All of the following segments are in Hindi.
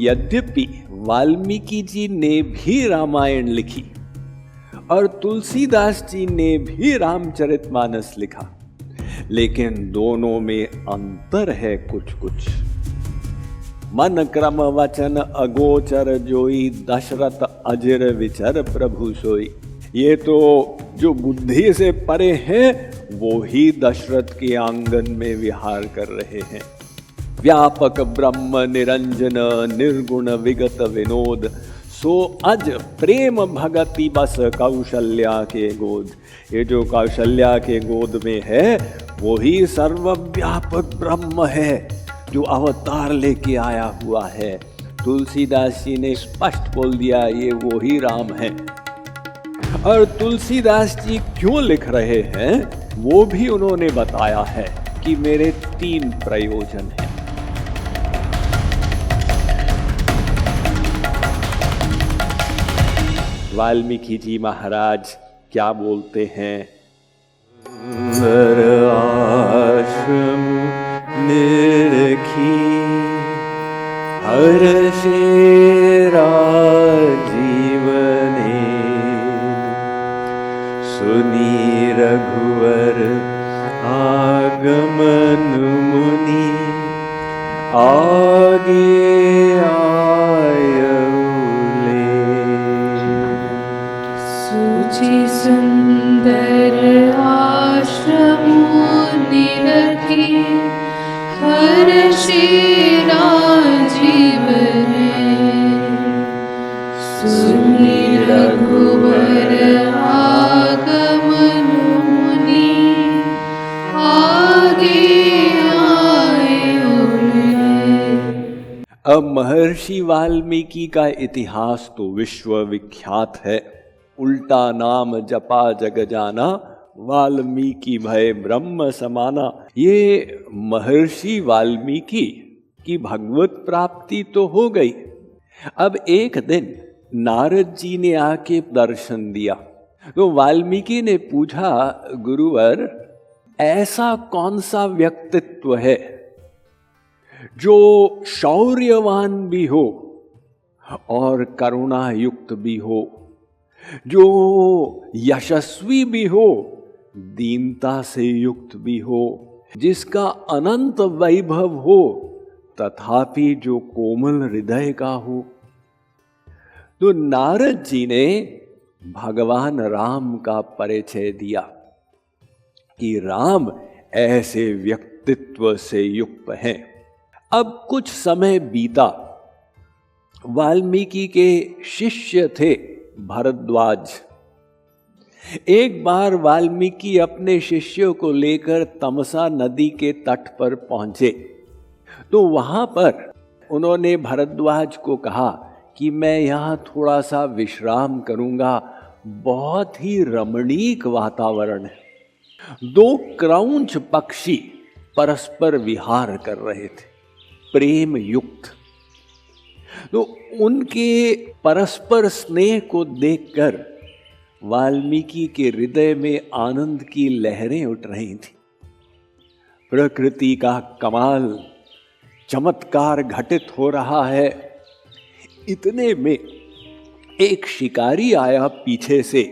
यद्यपि वाल्मीकि जी ने भी रामायण लिखी और तुलसीदास जी ने भी रामचरितमानस लिखा, लेकिन दोनों में अंतर है कुछ कुछ। मन क्रम वचन अगोचर जोई, दशरथ अजिर विचर प्रभु सोई। ये तो जो बुद्धि से परे हैं वो ही दशरथ के आंगन में विहार कर रहे हैं। व्यापक ब्रह्म निरंजन, निर्गुण विगत विनोद, सो अज प्रेम भगति बस कौशल्या के गोद। ये जो कौशल्या के गोद में है वो ही सर्वव्यापक ब्रह्म है जो अवतार लेके आया हुआ है। तुलसीदास जी ने स्पष्ट बोल दिया ये वो ही राम है। और तुलसीदास जी क्यों लिख रहे हैं वो भी उन्होंने बताया है कि मेरे 3 प्रयोजन हैं। वाल्मीकि जी महाराज क्या बोलते हैं? आश्रम निरखी हर्षे राजीवने, सुनी रघुवर आगमन मुनि, आगे सुंदर आश्रम निरखी हर्षे राजीवने, सुनि रघुवर आगमन मुनि, आगे आयो रे। अब महर्षि वाल्मीकि का इतिहास तो विश्व विख्यात है। उल्टा नाम जपा जग जाना, वाल्मीकि भय ब्रह्म समाना। ये महर्षि वाल्मीकि की भगवत प्राप्ति तो हो गई। अब एक दिन नारद जी ने आके दर्शन दिया तो वाल्मीकि ने पूछा, गुरुवर ऐसा कौन सा व्यक्तित्व है जो शौर्यवान भी हो और करुणा युक्त भी हो, जो यशस्वी भी हो, दीनता से युक्त भी हो, जिसका अनंत वैभव हो तथापि जो कोमल हृदय का हो? तो नारद जी ने भगवान राम का परिचय दिया कि राम ऐसे व्यक्तित्व से युक्त हैं। अब कुछ समय बीता। वाल्मीकि के शिष्य थे भरद्वाज। एक बार वाल्मीकि अपने शिष्यों को लेकर तमसा नदी के तट पर पहुंचे तो वहां पर उन्होंने भरद्वाज को कहा कि मैं यहाँ थोड़ा सा विश्राम करूंगा, बहुत ही रमणीक वातावरण है। 2 क्रौंच पक्षी परस्पर विहार कर रहे थे, प्रेम युक्त। तो उनके परस्पर स्नेह को देखकर वाल्मीकि के हृदय में आनंद की लहरें उठ रही थी। प्रकृति का कमाल, चमत्कार घटित हो रहा है। इतने में एक शिकारी आया पीछे से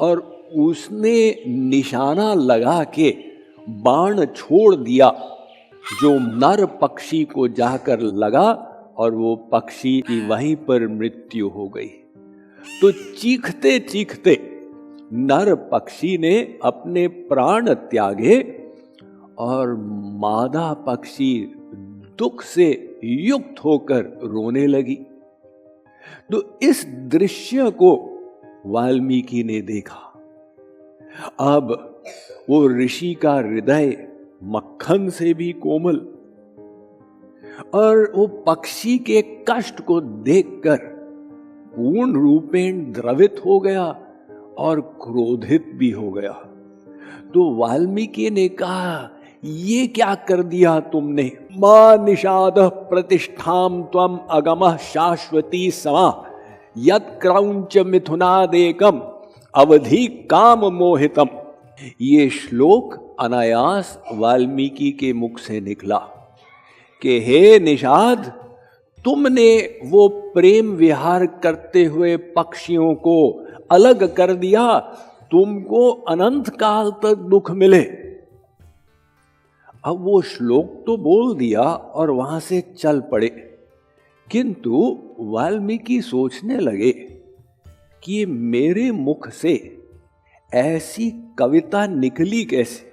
और उसने निशाना लगा के बाण छोड़ दिया जो नर पक्षी को जाकर लगा और वो पक्षी की वहीं पर मृत्यु हो गई। तो चीखते चीखते नर पक्षी ने अपने प्राण त्यागे और मादा पक्षी दुख से युक्त होकर रोने लगी। तो इस दृश्य को वाल्मीकि ने देखा। अब वो ऋषि का हृदय मक्खन से भी कोमल और वो पक्षी के कष्ट को देखकर पूर्ण रूपेण द्रवित हो गया और क्रोधित भी हो गया। तो वाल्मीकि ने कहा, ये क्या कर दिया तुमने? मां निषाद प्रतिष्ठाम त्वम अगमः शाश्वती समा, यत् क्रौंच मिथुनादेकम अवधि काम मोहितम। ये श्लोक अनायास वाल्मीकि के मुख से निकला कि हे निषाद, तुमने वो प्रेम विहार करते हुए पक्षियों को अलग कर दिया, तुमको अनंत काल तक दुख मिले। अब वो श्लोक तो बोल दिया और वहां से चल पड़े, किंतु वाल्मीकि सोचने लगे कि मेरे मुख से ऐसी कविता निकली कैसे।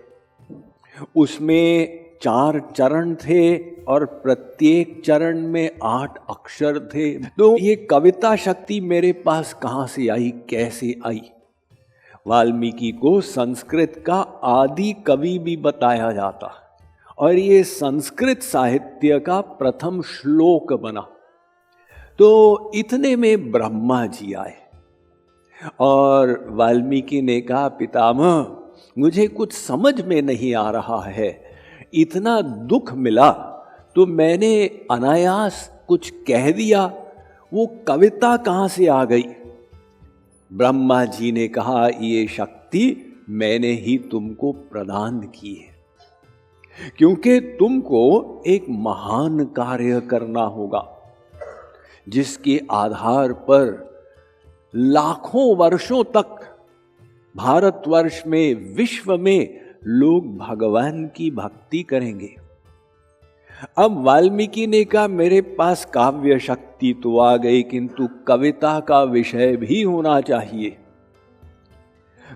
उसमें 4 चरण थे और प्रत्येक चरण में 8 अक्षर थे, तो ये कविता शक्ति मेरे पास कहां से आई, कैसे आई। वाल्मीकि को संस्कृत का आदि कवि भी बताया जाता और ये संस्कृत साहित्य का प्रथम श्लोक बना। तो इतने में ब्रह्मा जी आए और वाल्मीकि ने कहा, पितामह मुझे कुछ समझ में नहीं आ रहा है, इतना दुख मिला तो मैंने अनायास कुछ कह दिया, वो कविता कहाँ से आ गई। ब्रह्मा जी ने कहा, ये शक्ति मैंने ही तुमको प्रदान की है, क्योंकि तुमको एक महान कार्य करना होगा जिसके आधार पर लाखों वर्षों तक भारतवर्ष में, विश्व में लोग भगवान की भक्ति करेंगे। अब वाल्मीकि ने कहा, मेरे पास काव्य शक्ति तो आ गई, किंतु कविता का विषय भी होना चाहिए।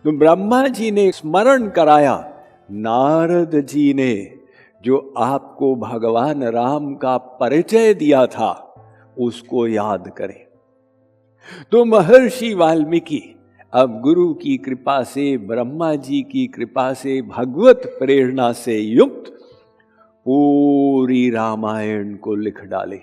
तो ब्रह्मा जी ने स्मरण कराया, नारद जी ने जो आपको भगवान राम का परिचय दिया था उसको याद करें। तो महर्षि वाल्मीकि अब गुरु की कृपा से, ब्रह्मा जी की कृपा से, भगवत प्रेरणा से युक्त पूरी रामायण को लिख डाले,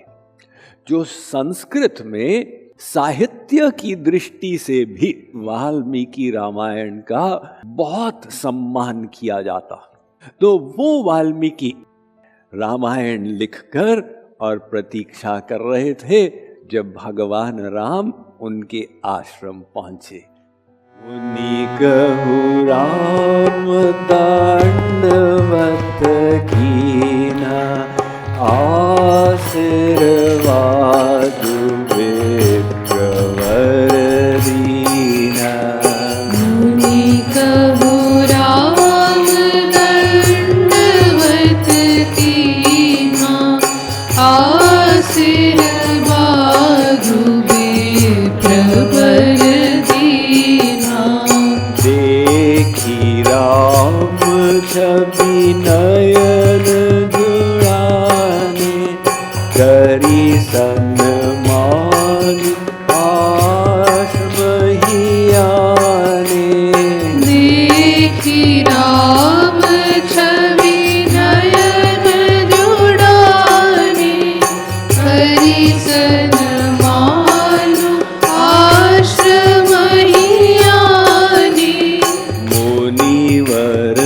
जो संस्कृत में साहित्य की दृष्टि से भी वाल्मीकि रामायण का बहुत सम्मान किया जाता। तो वो वाल्मीकि रामायण लिखकर और प्रतीक्षा कर रहे थे जब भगवान राम उनके आश्रम पहुंचे। मुनि कहु राम दंडवत कीना, आशीर्वाद विप्रवर दीना। मुनि कहु राम दंडवत कीना, आशीर्वाद विप्रवर दीना। देखी राम छवि नयन जुड़ाने, करी सन्मान आस महियाने। देखी राम छवि नयन जुड़ाने, करी सन्मान आस महियाने। मुनिवर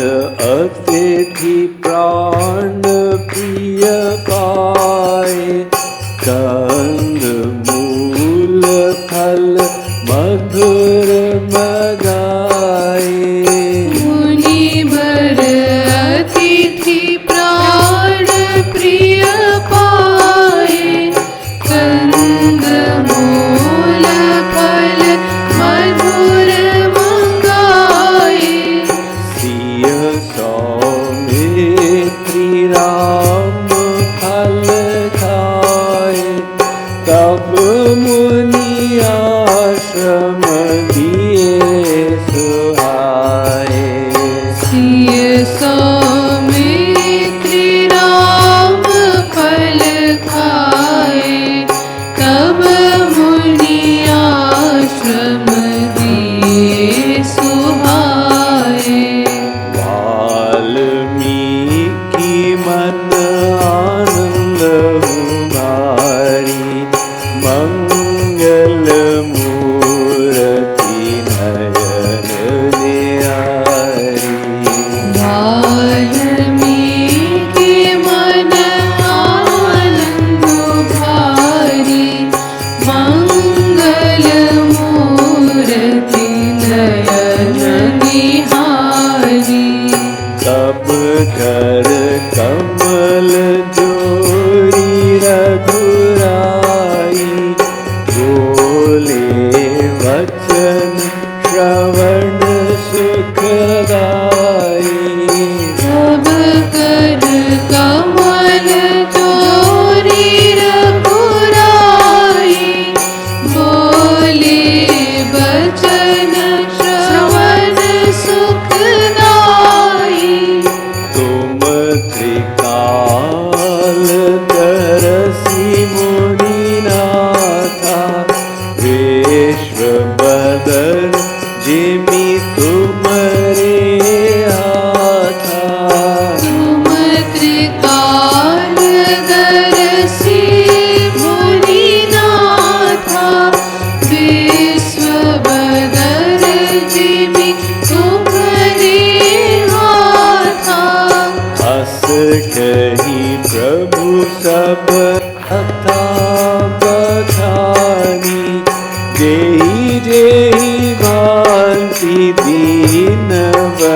अतिथि प्राण प्रिय पाए, कंद मूल फल मधुर मगाए। मुनिवर अतिथि प्राण प्रिय पाए, कंद मूल फल मधुर मंगाए। सिय सौमित्री राम फल खाए, तब मुनि आश्रम दिए सुहाए। सिय सौमित्री राम फल खाए, तब मुनि आश्रम दिए सुहाए। वाल्मीकि मन आनंद हुमारी, मंगल मूर्ति नयन निहारी। वाल्मीकि मन आनंद भारी, मंगल मूर्ति नयन निहारी। तब कर कमल जोरी रघुराई,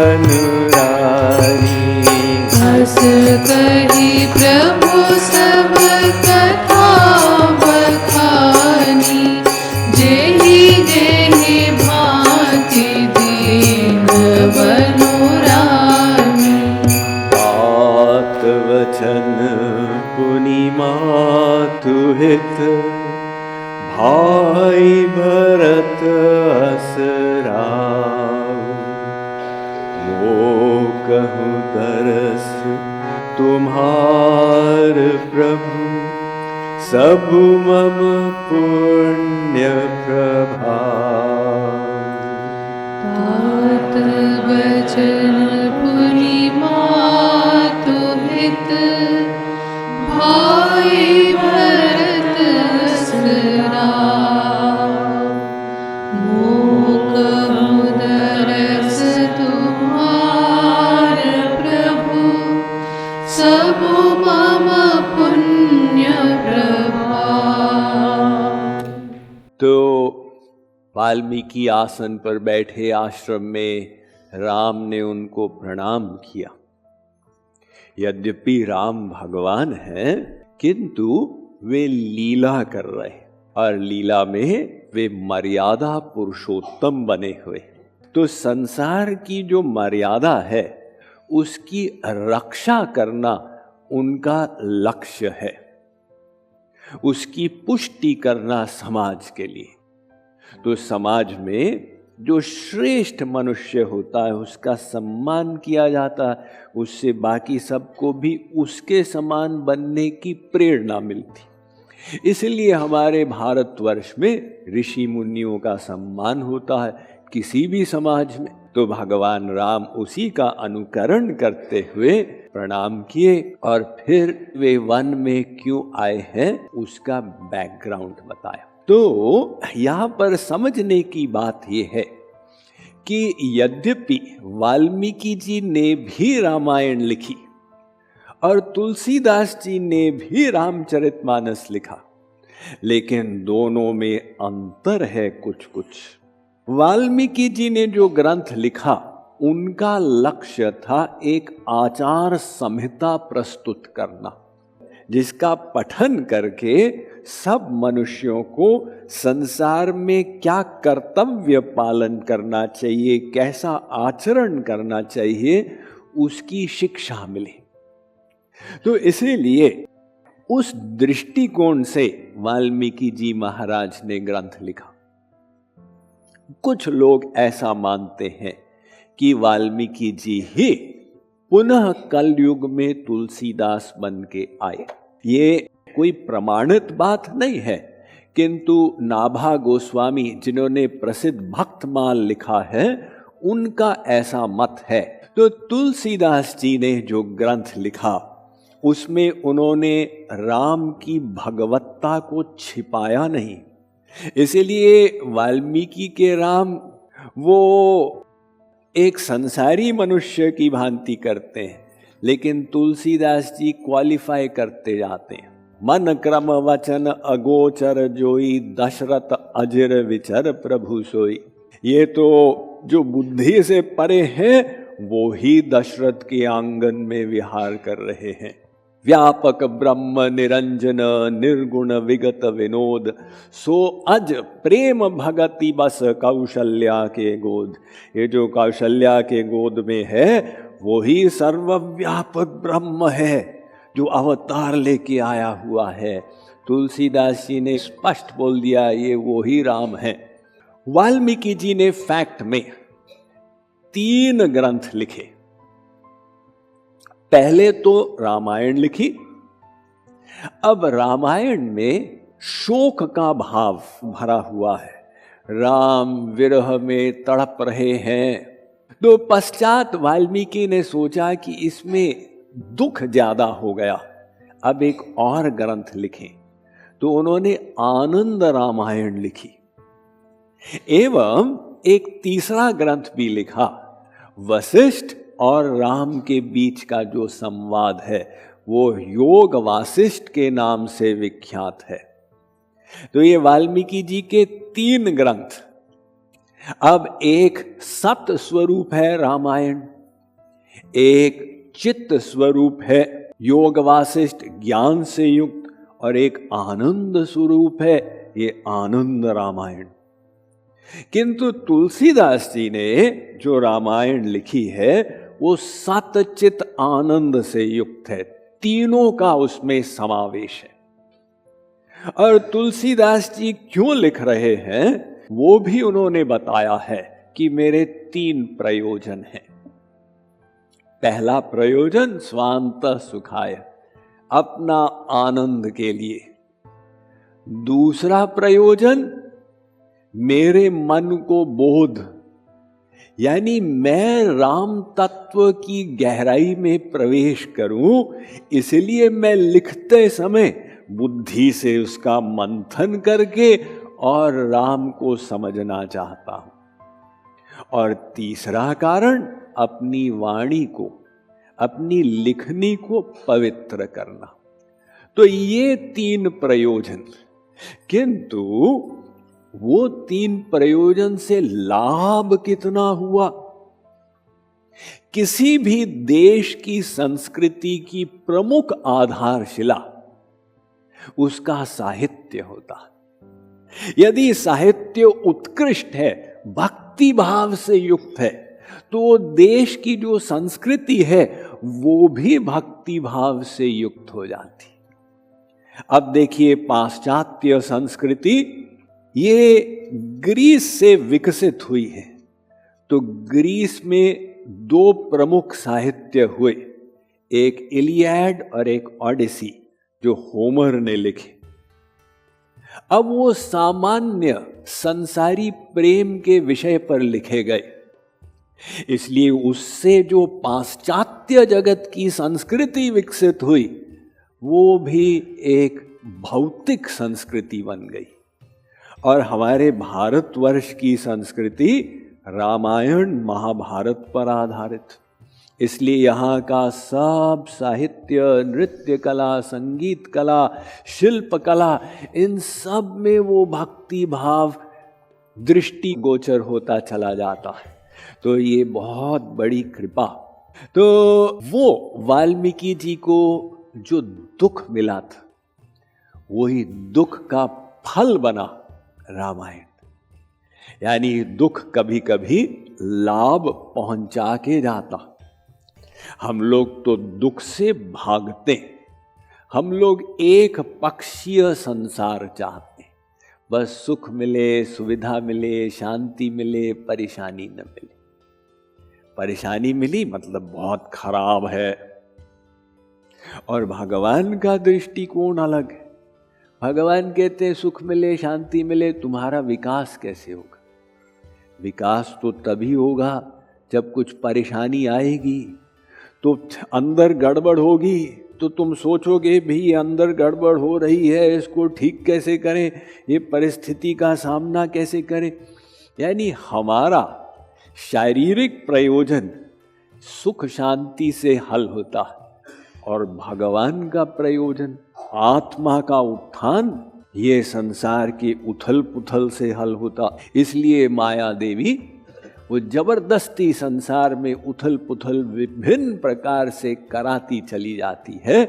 अनुरारी। हस कहि प्रभु सब कथा बखानी, जेहि जेहि भांति दीन बनुरानी। तात वचन पुनि मातु हित, भाई भरत असराव। वो कहु दरस तुम्हार प्रभु, सब मम पुण्य प्रभाव। तात वचन पुनि मातु हित, भाई भरत असराव। मोह कहु दरस तुम्हार प्रभु, सब मम पुण्य प्रभाव। तो वाल्मीकि आसन पर बैठे आश्रम में राम ने उनको प्रणाम किया। यद्यपि राम भगवान हैं, किंतु वे लीला कर रहे और लीला में वे मर्यादा पुरुषोत्तम बने हुए। तो संसार की जो मर्यादा है उसकी रक्षा करना उनका लक्ष्य है, उसकी पुष्टि करना समाज के लिए। तो समाज में जो श्रेष्ठ मनुष्य होता है उसका सम्मान किया जाता है, उससे बाकी सबको भी उसके समान बनने की प्रेरणा मिलती। इसलिए हमारे भारतवर्ष में ऋषि मुनियों का सम्मान होता है किसी भी समाज में। तो भगवान राम उसी का अनुकरण करते हुए प्रणाम किए और फिर वे वन में क्यों आए हैं उसका बैकग्राउंड बताया। तो यहाँ पर समझने की बात यह है कि यद्यपि वाल्मीकि जी ने भी रामायण लिखी और तुलसीदास जी ने भी रामचरितमानस लिखा, लेकिन दोनों में अंतर है कुछ कुछ। वाल्मीकि जी ने जो ग्रंथ लिखा उनका लक्ष्य था एक आचार संहिता प्रस्तुत करना, जिसका पठन करके सब मनुष्यों को संसार में क्या कर्तव्य पालन करना चाहिए, कैसा आचरण करना चाहिए, उसकी शिक्षा मिले। तो इसीलिए उस दृष्टिकोण से वाल्मीकि जी महाराज ने ग्रंथ लिखा। कुछ लोग ऐसा मानते हैं कि वाल्मीकि जी ही पुनः कलयुग में तुलसीदास बन के आए। ये कोई प्रमाणित बात नहीं है, किंतु नाभा गोस्वामी जिन्होंने प्रसिद्ध भक्तमाल लिखा है उनका ऐसा मत है। तो तुलसीदास जी ने जो ग्रंथ लिखा उसमें उन्होंने राम की भगवत्ता को छिपाया नहीं। इसलिए वाल्मीकि के राम वो एक संसारी मनुष्य की भांति करते हैं, लेकिन तुलसीदास जी क्वालिफाई करते जाते हैं। मन क्रम वचन अगोचर जोई, दशरथ अजिर विचर प्रभु सोई। ये तो जो बुद्धि से परे हैं वो ही दशरथ के आंगन में विहार कर रहे हैं। व्यापक ब्रह्म निरंजन निर्गुण विगत विनोद, सो अज प्रेम भगति बस कौशल्या के गोद। ये जो कौशल्या के गोद में है वो ही सर्वव्यापक ब्रह्म है जो अवतार लेके आया हुआ है। तुलसीदास जी ने स्पष्ट बोल दिया ये वो ही राम है। वाल्मीकि जी ने फैक्ट में 3 ग्रंथ लिखे। पहले तो रामायण लिखी। अब रामायण में शोक का भाव भरा हुआ है, राम विरह में तड़प रहे हैं। तो पश्चात वाल्मीकि ने सोचा कि इसमें दुख ज्यादा हो गया, अब एक और ग्रंथ लिखें। तो उन्होंने आनंद रामायण लिखी एवं एक तीसरा ग्रंथ भी लिखा। वशिष्ठ और राम के बीच का जो संवाद है वो योग वासिष्ठ के नाम से विख्यात है। तो ये वाल्मीकि जी के 3 ग्रंथ। अब एक सप्त स्वरूप है रामायण, एक चित्त स्वरूप है योग वासिष्ठ ज्ञान से युक्त, और एक आनंद स्वरूप है ये आनंद रामायण। किंतु तुलसीदास जी ने जो रामायण लिखी है वो सतचित आनंद से युक्त है, तीनों का उसमें समावेश है। और तुलसीदास जी क्यों लिख रहे हैं वो भी उन्होंने बताया है कि मेरे 3 प्रयोजन हैं। पहला प्रयोजन स्वांत सुखाय, अपना आनंद के लिए। दूसरा प्रयोजन मेरे मन को बोध, यानी मैं राम तत्व की गहराई में प्रवेश करूं, इसलिए मैं लिखते समय बुद्धि से उसका मंथन करके और राम को समझना चाहता हूं। और तीसरा कारण अपनी वाणी को, अपनी लिखनी को पवित्र करना। तो ये 3 प्रयोजन, किंतु वो 3 प्रयोजन से लाभ कितना हुआ? किसी भी देश की संस्कृति की प्रमुख आधारशिला उसका साहित्य होता। यदि साहित्य उत्कृष्ट है, भक्ति भाव से युक्त है, तो देश की जो संस्कृति है वो भी भक्ति भाव से युक्त हो जाती। अब देखिए, पाश्चात्य संस्कृति ये ग्रीस से विकसित हुई है। तो ग्रीस में 2 प्रमुख साहित्य हुए, एक इलियाड और एक ओडिसी, जो होमर ने लिखे। अब वो सामान्य संसारी प्रेम के विषय पर लिखे गए, इसलिए उससे जो पाश्चात्य जगत की संस्कृति विकसित हुई वो भी एक भौतिक संस्कृति बन गई। और हमारे भारतवर्ष की संस्कृति रामायण महाभारत पर आधारित, इसलिए यहाँ का सब साहित्य, नृत्य कला, संगीत कला, शिल्प कला, इन सब में वो भक्ति भाव दृष्टि गोचर होता चला जाता है। तो ये बहुत बड़ी कृपा। तो वो वाल्मीकि जी को जो दुख मिला था, वही दुख का फल बना रामायण। यानी दुख कभी कभी लाभ पहुंचा के जाता। हम लोग तो दुख से भागते, हम लोग एक पक्षीय संसार चाहते, बस सुख मिले, सुविधा मिले, शांति मिले, परेशानी न मिले। परेशानी मिली मतलब बहुत खराब है। और भगवान का दृष्टिकोण अलग है। भगवान कहते हैं सुख मिले, शांति मिले, तुम्हारा विकास कैसे होगा? विकास तो तभी होगा जब कुछ परेशानी आएगी, तो अंदर गड़बड़ होगी, तो तुम सोचोगे भी अंदर गड़बड़ हो रही है, इसको ठीक कैसे करें, ये परिस्थिति का सामना कैसे करें। यानी हमारा शारीरिक प्रयोजन सुख शांति से हल होता, और भगवान का प्रयोजन आत्मा का उत्थान ये संसार के उथल पुथल से हल होता। इसलिए माया देवी वो जबरदस्ती संसार में उथल पुथल विभिन्न प्रकार से कराती चली जाती है,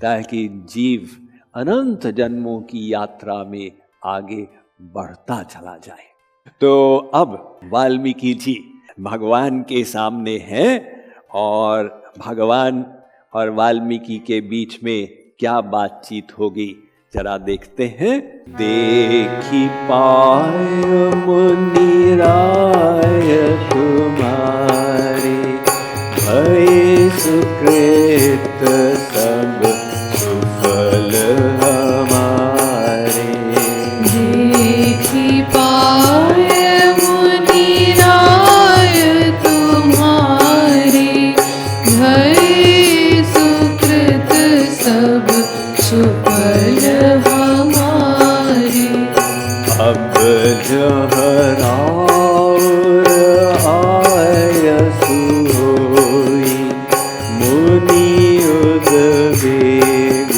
ताकि जीव अनंत जन्मों की यात्रा में आगे बढ़ता चला जाए। तो अब वाल्मीकि जी भगवान के सामने हैं, और भगवान और वाल्मीकि के बीच में क्या बातचीत होगी जरा देखते हैं। देखी पाय मुनि राय तुम्हारे, भय सुकृत सब सुफल हमारे। देखी पाय मुनि राय तुम्हारे, भय सुकृत सब सुफल हमारे। अब जह राउर आयसु होई, मुनि उदबेग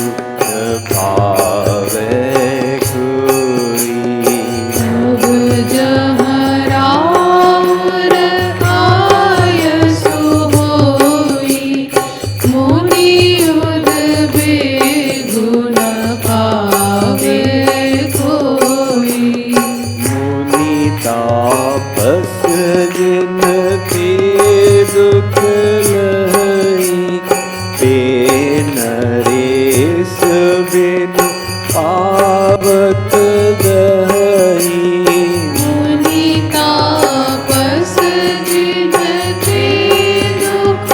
पावे कोई। अब जह राउर आयसु होई, दही मुनि तापस जिन ते दुख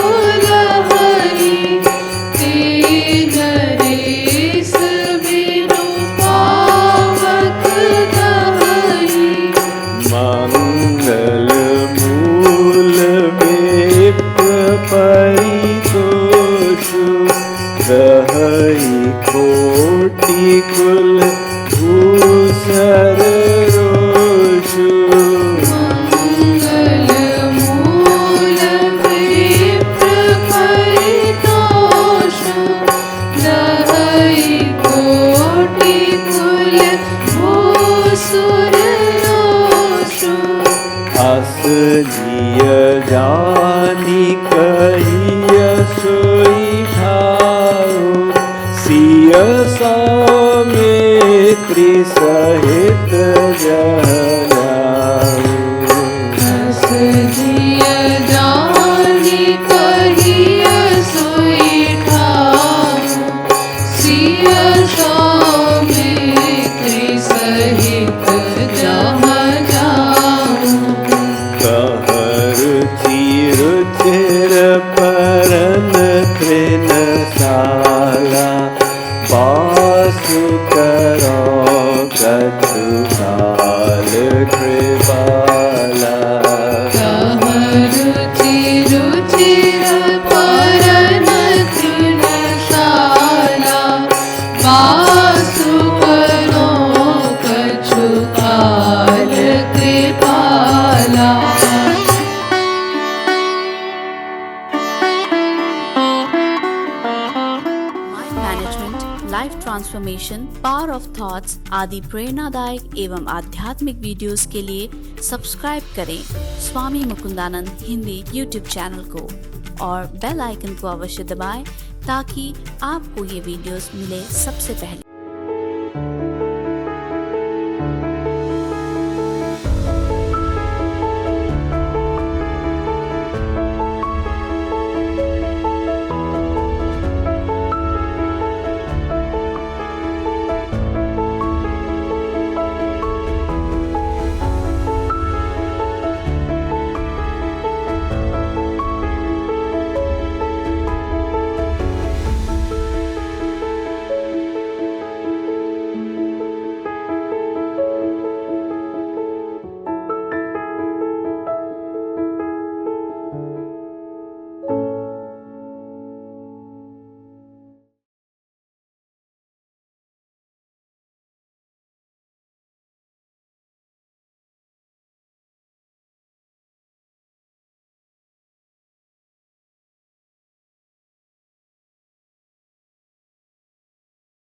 लहरी ते नरेश बिनु पावक दहरी मंगल मूल विप्र परितोषु दहई कोटि कुल भूसर रोषु मंगल मूल विप्र परितोषु दहई कोटि कुल भूसुर रोषु अस जिय जानी कहिय सोई ठाऊ सिय सौमित्री सहित जलाऊ हस जिय जानी कहिय सोई ठाऊ सिय सौमित्री सहित जहाँ जाऊं कहर चीर चेर परन तृणशाला वासु करो कछु काल कृपाला रुचिर परन तृणशाला वासु करो कछु काल कृपाला mind management, life transformation, power of thoughts आदि प्रेरणादायक एवं आध्यात्मिक वीडियोस के लिए सब्सक्राइब करें स्वामी मुकुंदानंद हिंदी यूट्यूब चैनल को और बेल आइकन को अवश्य दबाएं ताकि आपको ये वीडियोस मिले सबसे पहले।